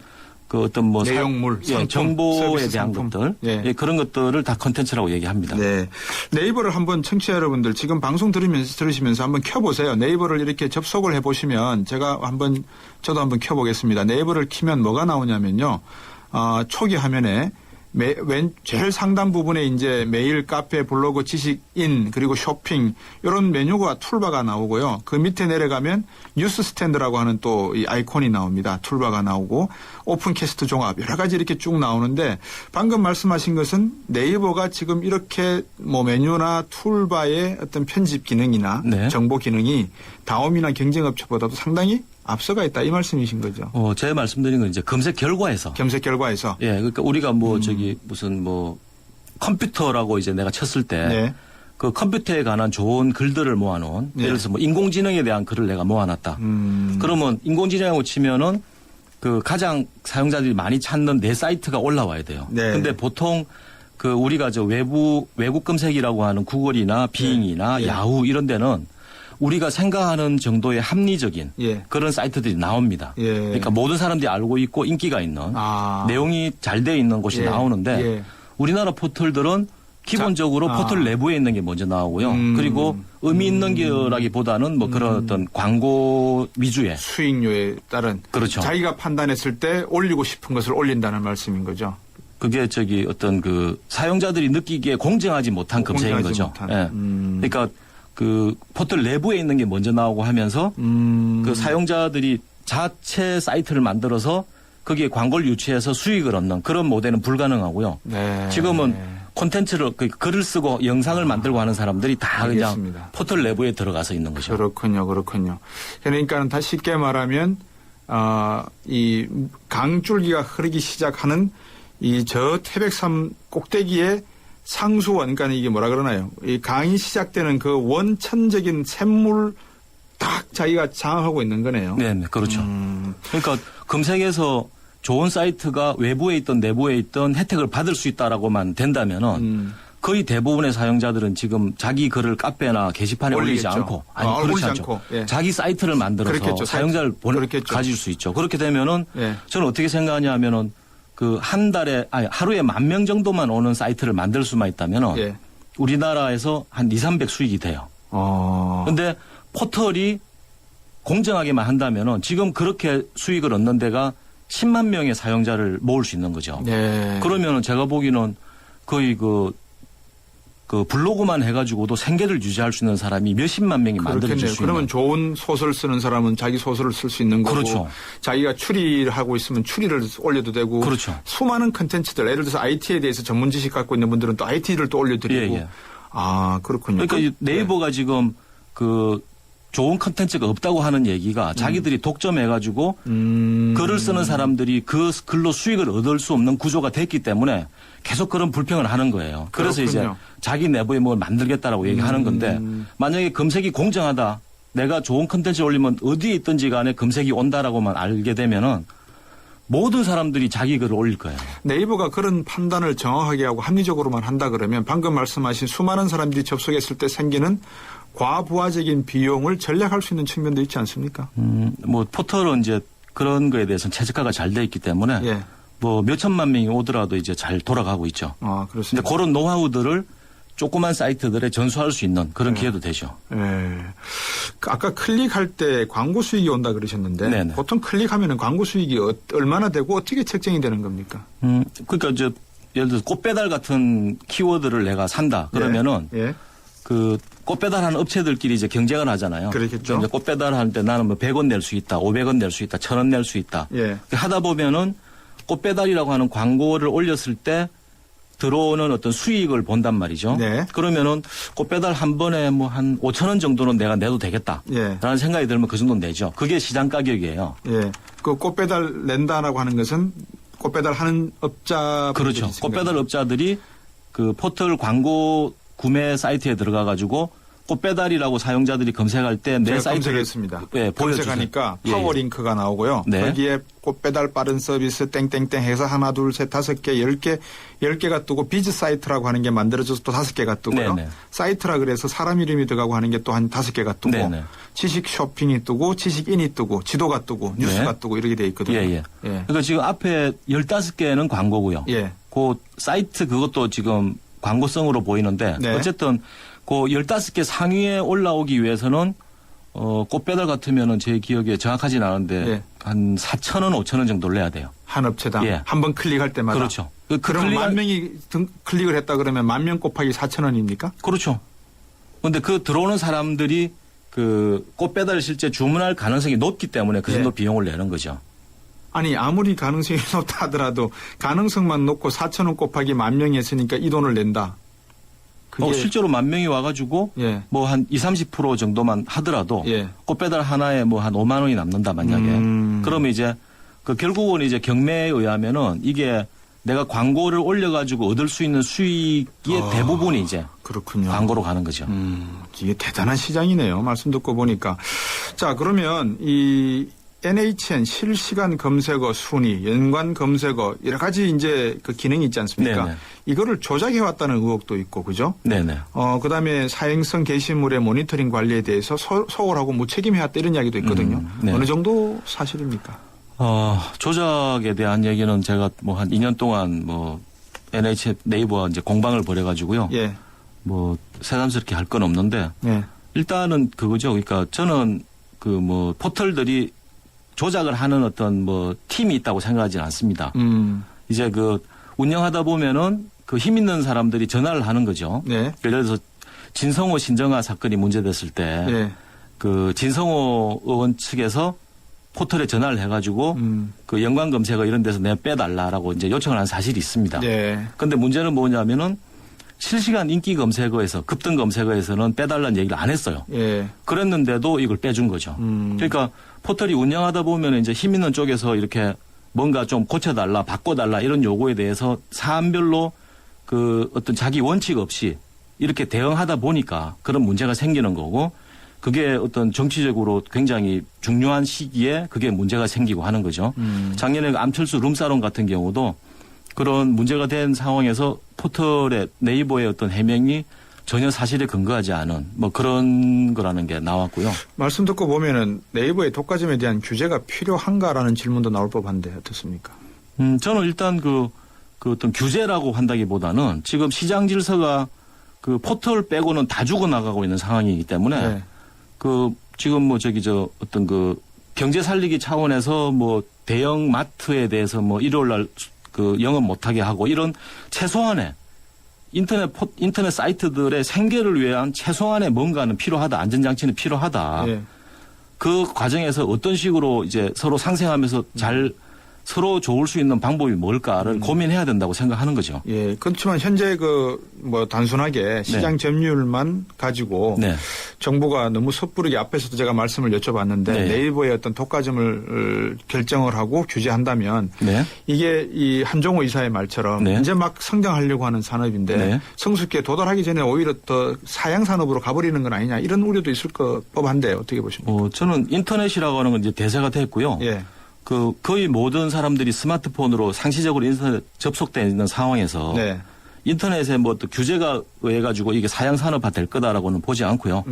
그 어떤 뭐 내용물, 상품, 정보에 서비스 대한 상품. 것들, 예. 예, 그런 것들을 다 콘텐츠라고 얘기합니다. 네. 네이버를 한번 청취자 여러분들 지금 방송 들으시면서 한번 켜보세요. 네이버를 이렇게 접속을 해보시면 저도 한번 켜보겠습니다. 네이버를 키면 뭐가 나오냐면요. 초기 화면에 제일 상단 부분에 이제 메일, 카페, 블로그, 지식인, 그리고 쇼핑, 이런 메뉴가 툴바가 나오고요. 그 밑에 내려가면 뉴스 스탠드라고 하는 또 이 아이콘이 나옵니다. 툴바가 나오고, 오픈캐스트 종합, 여러 가지 이렇게 쭉 나오는데, 방금 말씀하신 것은 네이버가 지금 이렇게 뭐 메뉴나 툴바의 어떤 편집 기능이나 네. 정보 기능이 다음이나 경쟁업체보다도 상당히 앞서가 있다, 이 말씀이신 거죠. 제가 말씀드린 건 이제 검색 결과에서. 검색 결과에서. 예, 그러니까 우리가 뭐 저기 무슨 뭐 컴퓨터라고 이제 내가 쳤을 때 네. 그 컴퓨터에 관한 좋은 글들을 모아놓은 네. 예를 들어서 뭐 인공지능에 대한 글을 내가 모아놨다. 그러면 인공지능하고 치면은 그 가장 사용자들이 많이 찾는 내 사이트가 올라와야 돼요. 네. 근데 보통 그 우리가 저 외국 검색이라고 하는 구글이나 빙이나 네. 야후 이런 데는 우리가 생각하는 정도의 합리적인 예. 그런 사이트들이 나옵니다. 예. 그러니까 모든 사람들이 알고 있고 인기가 있는 내용이 잘 돼 있는 곳이 예. 나오는데 예. 우리나라 포털들은 기본적으로 포털 내부에 있는 게 먼저 나오고요. 그리고 의미 있는 거라기보다는 뭐 그런 어떤 광고 위주의 수익료에 따른 그렇죠. 자기가 판단했을 때 올리고 싶은 것을 올린다는 말씀인 거죠. 그게 저기 어떤 그 사용자들이 느끼기에 공정하지 못한 검색인 공정하지 거죠. 못한. 예. 그러니까 그 포털 내부에 있는 게 먼저 나오고 하면서 그 사용자들이 자체 사이트를 만들어서 거기에 광고를 유치해서 수익을 얻는 그런 모델은 불가능하고요. 네. 지금은 콘텐츠를 글을 쓰고 영상을 만들고 하는 사람들이 다 알겠습니다. 그냥 포털 내부에 들어가서 있는 거죠. 그렇군요. 그러니까 다 쉽게 말하면 이 강줄기가 흐르기 시작하는 이 저 태백산 꼭대기에 상수원, 그러니까 이게 뭐라 그러나요? 이 강이 시작되는 그 원천적인 샘물 딱 자기가 장악하고 있는 거네요. 네, 그렇죠. 그러니까 검색에서 좋은 사이트가 외부에 있던 내부에 있던 혜택을 받을 수 있다라고만 된다면은 거의 대부분의 사용자들은 지금 자기 글을 카페나 게시판에 올리지 올리겠죠. 않고 올리지 그렇지 않죠. 않고, 예. 자기 사이트를 만들어서 그렇겠죠. 사용자를 그렇겠죠. 가질 수 있죠. 그렇게 되면은 예. 저는 어떻게 생각하냐면은 그 하루에 10,000명 정도만 오는 사이트를 만들 수만 있다면은 예. 우리나라에서 한 200~300 수익이 돼요. 그런데 포털이 공정하게만 한다면은 지금 그렇게 수익을 얻는 데가 10만 명의 사용자를 모을 수 있는 거죠. 네. 그러면은 제가 보기에는 거의 그 블로그만 해가지고도 생계를 유지할 수 있는 사람이 몇십만 명이 만들어질 수 있는. 그러면 좋은 소설을 쓰는 사람은 자기 소설을 쓸 수 있는 거고. 그렇죠. 자기가 추리를 하고 있으면 추리를 올려도 되고. 그렇죠. 수많은 컨텐츠들. 예를 들어서 IT에 대해서 전문 지식 갖고 있는 분들은 또 IT를 또 올려드리고. 예. 그렇군요. 그러니까 네이버가 지금 그 좋은 컨텐츠가 없다고 하는 얘기가 자기들이 독점해가지고 글을 쓰는 사람들이 그 글로 수익을 얻을 수 없는 구조가 됐기 때문에 계속 그런 불평을 하는 거예요. 그래서 그렇군요. 이제 자기 내부에 뭘 만들겠다라고 얘기하는 건데 만약에 검색이 공정하다. 내가 좋은 컨텐츠를 올리면 어디에 있든지 간에 검색이 온다라고만 알게 되면은 모든 사람들이 자기 글을 올릴 거예요. 네이버가 그런 판단을 정확하게 하고 합리적으로만 한다 그러면 방금 말씀하신 수많은 사람들이 접속했을 때 생기는 과부하적인 비용을 절약할 수 있는 측면도 있지 않습니까? 뭐 포털은 이제 그런 거에 대해서는 최적화가 잘 돼 있기 때문에 예. 뭐 몇천만 명이 오더라도 이제 잘 돌아가고 있죠. 근데 그렇습니다. 그런 노하우들을 조그만 사이트들에 전수할 수 있는 그런 기회도 되죠. 예. 아까 클릭할 때 광고 수익이 온다 그러셨는데 네네. 보통 클릭하면 광고 수익이 얼마나 되고 어떻게 책정이 되는 겁니까? 그러니까 이제 예를 들어서 꽃배달 같은 키워드를 내가 산다 그러면은 예. 그 꽃배달하는 업체들끼리 이제 경쟁을 하잖아요. 그렇겠죠. 이제 꽃배달할 때 나는 뭐 100원 낼 수 있다, 500원 낼 수 있다, 1,000원 낼 수 있다. 예. 하다 보면은 꽃배달이라고 하는 광고를 올렸을 때 들어오는 어떤 수익을 본단 말이죠. 네. 그러면은 꽃배달 한 번에 뭐 한 5,000원 정도는 내가 내도 되겠다. 예. 라는 생각이 들면 그 정도는 내죠. 그게 시장 가격이에요. 예. 그 꽃배달 낸다라고 하는 것은 꽃배달 하는 업자 그렇죠. 꽃배달 업자들이 그 포털 광고 구매 사이트에 들어가 가지고 꽃배달이라고 사용자들이 검색할 때 내 제가 사이트를 검색했습니다. 예, 보여주세요. 검색하니까 예, 예. 파워링크가 나오고요. 네. 거기에 꽃배달 빠른 서비스 땡땡땡 해서 하나 둘 셋 다섯 개 10개가 뜨고 비즈 사이트라고 하는 게 만들어져서 또 5개가 뜨고요. 네네. 사이트라 그래서 사람 이름이 들어가고 하는 게 또 한 5개가 뜨고 네네. 지식 쇼핑이 뜨고 지식인이 뜨고 지도가 뜨고 뉴스가 네. 뜨고 이렇게 돼 있거든요. 예, 예. 예. 그러니까 지금 앞에 15개는 광고고요. 예. 그 사이트 그것도 지금 광고성으로 보이는데 네. 어쨌든 그 15개 상위에 올라오기 위해서는 꽃배달 같으면은 제 기억에 정확하진 않은데 예. 한 4,000원, 5,000원 정도를 내야 돼요. 한 업체당 예. 한 번 클릭할 때마다. 그렇죠. 그럼 만 명이 클릭을 했다 그러면 10,000명 곱하기 4,000원입니까? 그렇죠. 그런데 그 들어오는 사람들이 그 꽃배달을 실제 주문할 가능성이 높기 때문에 그 정도 예. 비용을 내는 거죠. 아니 아무리 가능성이 높다 하더라도 가능성만 놓고 4,000원 곱하기 10,000명이 했으니까 이 돈을 낸다. 그게 실제로 10,000명이 와가지고 예. 뭐 한 20, 30% 정도만 하더라도 예. 꽃배달 하나에 뭐 한 5만 원이 남는다 만약에. 그러면 이제 그 결국은 이제 경매에 의하면은 이게 내가 광고를 올려가지고 얻을 수 있는 수익의 대부분이 이제 그렇군요. 광고로 가는 거죠. 이게 대단한 시장이네요. 말씀 듣고 보니까. 자, 그러면 이 NHN 실시간 검색어 순위, 연관 검색어 여러 가지 이제 그 기능이 있지 않습니까? 네네. 이거를 조작해 왔다는 의혹도 있고, 그죠? 네네. 그다음에 사행성 게시물의 모니터링 관리에 대해서 소홀하고 무책임해 왔다 이런 이야기도 있거든요. 네. 어느 정도 사실입니까? 조작에 대한 얘기는 제가 뭐 한 2년 동안 뭐 NH 네이버와 이제 공방을 벌여가지고요. 예. 뭐 새삼스럽게 할 건 없는데 예. 일단은 그거죠. 그러니까 저는 그 뭐 포털들이 조작을 하는 어떤 뭐 팀이 있다고 생각하지는 않습니다. 이제 그 운영하다 보면은 그 힘 있는 사람들이 전화를 하는 거죠. 네. 예를 들어서 진성호 신정아 사건이 문제됐을 때 예. 그 진성호 의원 측에서 포털에 전화를 해가지고 그 연관 검색어 이런 데서 내가 빼달라라고 이제 요청을 한 사실이 있습니다. 예. 그런데 문제는 뭐냐면은 실시간 인기 검색어에서 급등 검색어에서는 빼달라는 얘기를 안 했어요. 예. 그랬는데도 이걸 빼준 거죠. 그러니까 포털이 운영하다 보면 이제 힘 있는 쪽에서 이렇게 뭔가 좀 고쳐달라, 바꿔달라 이런 요구에 대해서 사안별로 그 어떤 자기 원칙 없이 이렇게 대응하다 보니까 그런 문제가 생기는 거고 그게 어떤 정치적으로 굉장히 중요한 시기에 그게 문제가 생기고 하는 거죠. 작년에 암철수 룸사롱 같은 경우도 그런 문제가 된 상황에서 포털의 네이버의 어떤 해명이 전혀 사실에 근거하지 않은 뭐 그런 거라는 게 나왔고요. 말씀 듣고 보면은 네이버의 독과점에 대한 규제가 필요한가라는 질문도 나올 법한데 어떻습니까? 저는 일단 그 어떤 규제라고 한다기보다는 지금 시장 질서가 그 포털 빼고는 다 죽어나가고 있는 상황이기 때문에 네. 그 지금 뭐 어떤 그 경제 살리기 차원에서 뭐 대형 마트에 대해서 뭐 일요일 날 그 영업 못하게 하고 이런 최소한의 인터넷 사이트들의 생계를 위한 최소한의 뭔가는 필요하다. 안전장치는 필요하다. 예. 그 과정에서 어떤 식으로 이제 서로 상생하면서 잘 서로 좋을 수 있는 방법이 뭘까를 고민해야 된다고 생각하는 거죠. 예. 그렇지만 현재 뭐 단순하게 시장 점유율만 가지고 네. 정부가 너무 섣부르게 앞에서도 제가 말씀을 여쭤봤는데 네. 네이버의 어떤 독과점을 결정을 하고 규제한다면 네. 이게 이 한종호 이사의 말처럼 네. 이제 막 성장하려고 하는 산업인데 네. 성숙기에 도달하기 전에 오히려 더 사양 산업으로 가버리는 건 아니냐 이런 우려도 있을 것 법한데 어떻게 보십니까? 저는 인터넷이라고 하는 건 이제 대세가 됐고요. 예. 그 거의 모든 사람들이 스마트폰으로 상시적으로 인터넷 접속되어 있는 상황에서 네. 인터넷에 뭐 또 규제가 의해 가지고 이게 사양 산업화 될 거다라고는 보지 않고요.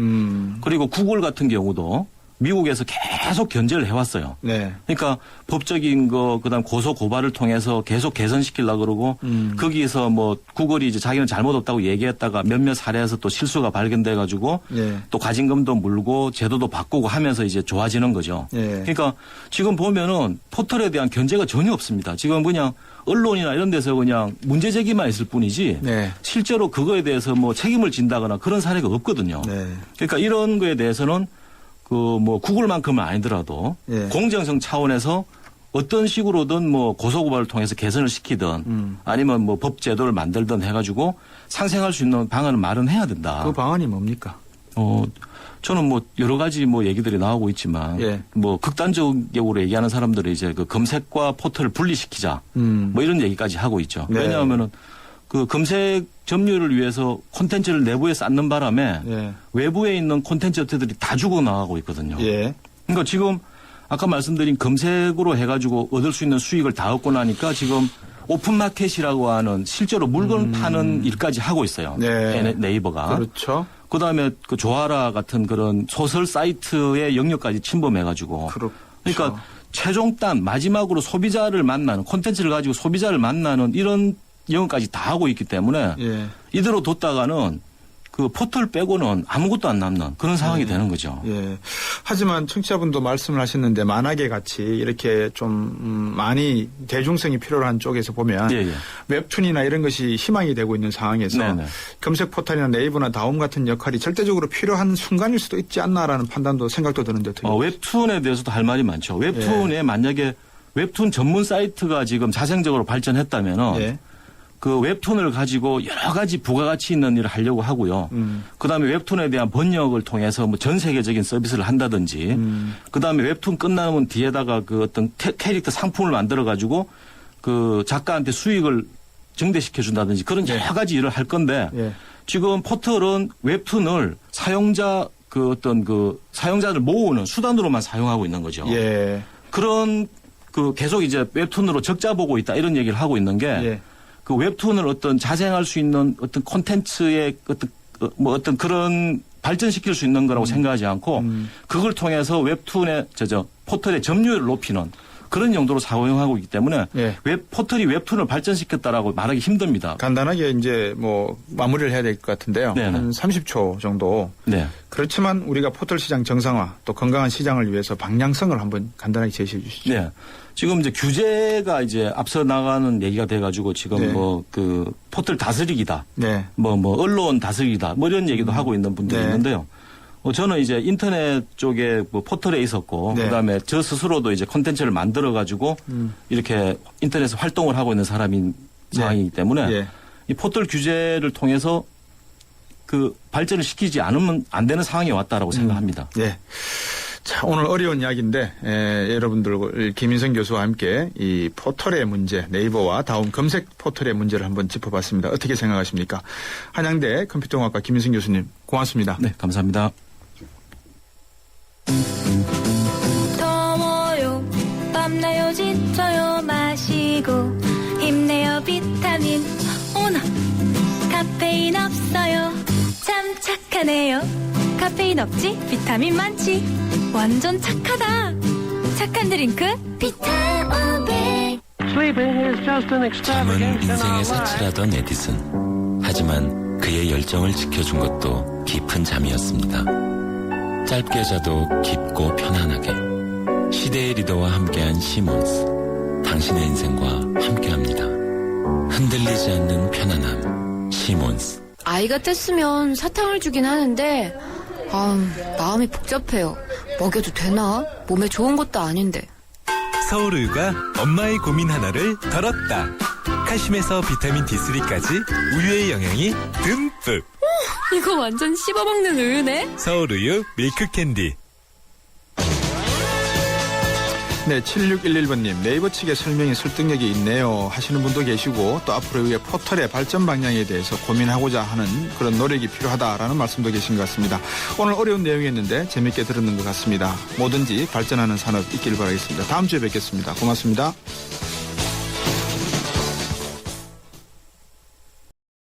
그리고 구글 같은 경우도 미국에서 계속 견제를 해왔어요. 네. 그러니까 법적인 거 그다음 고소 고발을 통해서 계속 개선시키려고 그러고 거기에서 뭐 구글이 이제 자기는 잘못 없다고 얘기했다가 몇몇 사례에서 또 실수가 발견돼 가지고 네. 또 과징금도 물고 제도도 바꾸고 하면서 이제 좋아지는 거죠. 네. 그러니까 지금 보면은 포털에 대한 견제가 전혀 없습니다. 지금 그냥 언론이나 이런 데서 그냥 문제 제기만 있을 뿐이지 네. 실제로 그거에 대해서 뭐 책임을 진다거나 그런 사례가 없거든요. 네. 그러니까 이런 거에 대해서는 그 뭐 구글만큼은 아니더라도 예. 공정성 차원에서 어떤 식으로든 뭐 고소고발을 통해서 개선을 시키든 아니면 뭐 법 제도를 만들든 해가지고 상생할 수 있는 방안을 마련해야 된다. 그 방안이 뭡니까? 저는 뭐 여러 가지 뭐 얘기들이 나오고 있지만 예. 뭐 극단적으로 얘기하는 사람들이 이제 그 검색과 포털을 분리시키자 뭐 이런 얘기까지 하고 있죠. 네. 왜냐하면은 그 검색 점유율을 위해서 콘텐츠를 내부에 쌓는 바람에 예. 외부에 있는 콘텐츠 업체들이 다 죽어나가고 있거든요. 예. 그러니까 지금 아까 말씀드린 검색으로 해가지고 얻을 수 있는 수익을 다 얻고 나니까 지금 오픈마켓이라고 하는 실제로 물건 파는 일까지 하고 있어요. 네. 네이버가. 그렇죠. 그다음에 그 조아라 같은 그런 소설 사이트의 영역까지 침범해가지고. 그렇죠. 그러니까 최종단 마지막으로 소비자를 만나는 콘텐츠를 가지고 소비자를 만나는 이런 영역까지 다 하고 있기 때문에 예. 이대로 뒀다가는 그 포털 빼고는 아무것도 안 남는 그런 상황이 되는 거죠. 예. 하지만 청취자분도 말씀을 하셨는데 만화계 같이 이렇게 좀 많이 대중성이 필요한 쪽에서 보면 예, 예. 웹툰이나 이런 것이 희망이 되고 있는 상황에서 네네. 검색 포털이나 네이버나 다음 같은 역할이 절대적으로 필요한 순간일 수도 있지 않나라는 판단도 생각도 드는데 어떻게 웹툰에 대해서도 할 말이 많죠. 웹툰에 만약에 웹툰 전문 사이트가 지금 자생적으로 발전했다면은 예. 그 웹툰을 가지고 여러 가지 부가가치 있는 일을 하려고 하고요. 그다음에 웹툰에 대한 번역을 통해서 뭐 전 세계적인 서비스를 한다든지 그다음에 웹툰 끝나면 뒤에다가 그 어떤 캐릭터 상품을 만들어 가지고 그 작가한테 수익을 증대시켜 준다든지 그런 여러 가지 일을 할 건데 예. 지금 포털은 웹툰을 사용자 그 어떤 그 사용자를 모으는 수단으로만 사용하고 있는 거죠. 예. 그런 그 계속 이제 웹툰으로 적자 보고 있다 이런 얘기를 하고 있는 게 예. 그 웹툰을 어떤 자생할 수 있는 어떤 콘텐츠의 어떤 뭐 어떤 그런 발전시킬 수 있는 거라고 생각하지 않고 그걸 통해서 웹툰의 포털의 점유율을 높이는 그런 용도로 사용하고 있기 때문에 예. 포털이 웹툰을 발전시켰다라고 말하기 힘듭니다. 간단하게 이제 뭐 마무리를 해야 될 것 같은데요. 네네. 한 30초 정도. 네. 그렇지만 우리가 포털 시장 정상화 또 건강한 시장을 위해서 방향성을 한번 간단하게 제시해 주시죠. 네. 지금 이제 규제가 이제 앞서 나가는 얘기가 돼가지고 지금 네. 뭐 그 포털 다스리기다. 네. 뭐 언론 다스리기다. 뭐 이런 얘기도 하고 있는 분들이 네. 있는데요. 저는 이제 인터넷 쪽에 뭐 포털에 있었고 네. 그다음에 저 스스로도 이제 콘텐츠를 만들어 가지고 이렇게 인터넷에서 활동을 하고 있는 사람인 상황이기 때문에 예. 이 포털 규제를 통해서 그 발전을 시키지 않으면 안 되는 상황이 왔다라고 생각합니다. 예. 자, 오늘 어려운 이야기인데, 여러분들, 김인성 교수와 함께 이 포털의 문제, 네이버와 다음 검색 포털의 문제를 한번 짚어봤습니다. 어떻게 생각하십니까? 한양대 컴퓨터공학과 김인성 교수님, 고맙습니다. 네, 감사합니다. 더워요, 땀나요, 지쳐요, 마시고, 힘내요, 비타민, 오너, 카페인 없어요, 참 착하네요. 카페인 없지, 비타민 많지. 완전 착하다. 착한 드링크 비타오백. 잠은 인생의 사치라던 에디슨. 하지만 그의 열정을 지켜준 것도 깊은 잠이었습니다. 짧게 자도 깊고 편안하게. 시대의 리더와 함께한 시몬스. 당신의 인생과 함께합니다. 흔들리지 않는 편안함. 시몬스. 아이가 뗐으면 사탕을 주긴 하는데 마음이 복잡해요. 먹여도 되나? 몸에 좋은 것도 아닌데. 서울우유가 엄마의 고민 하나를 덜었다. 칼슘에서 비타민 D3까지 우유의 영양이 듬뿍. 이거 완전 씹어먹는 우유네. 서울우유 밀크캔디. 네, 7611번님, 네이버 측의 설명이 설득력이 있네요 하시는 분도 계시고 또 앞으로의 포털의 발전 방향에 대해서 고민하고자 하는 그런 노력이 필요하다라는 말씀도 계신 것 같습니다. 오늘 어려운 내용이었는데 재밌게 들었는 것 같습니다. 뭐든지 발전하는 산업 있기를 바라겠습니다. 다음 주에 뵙겠습니다. 고맙습니다.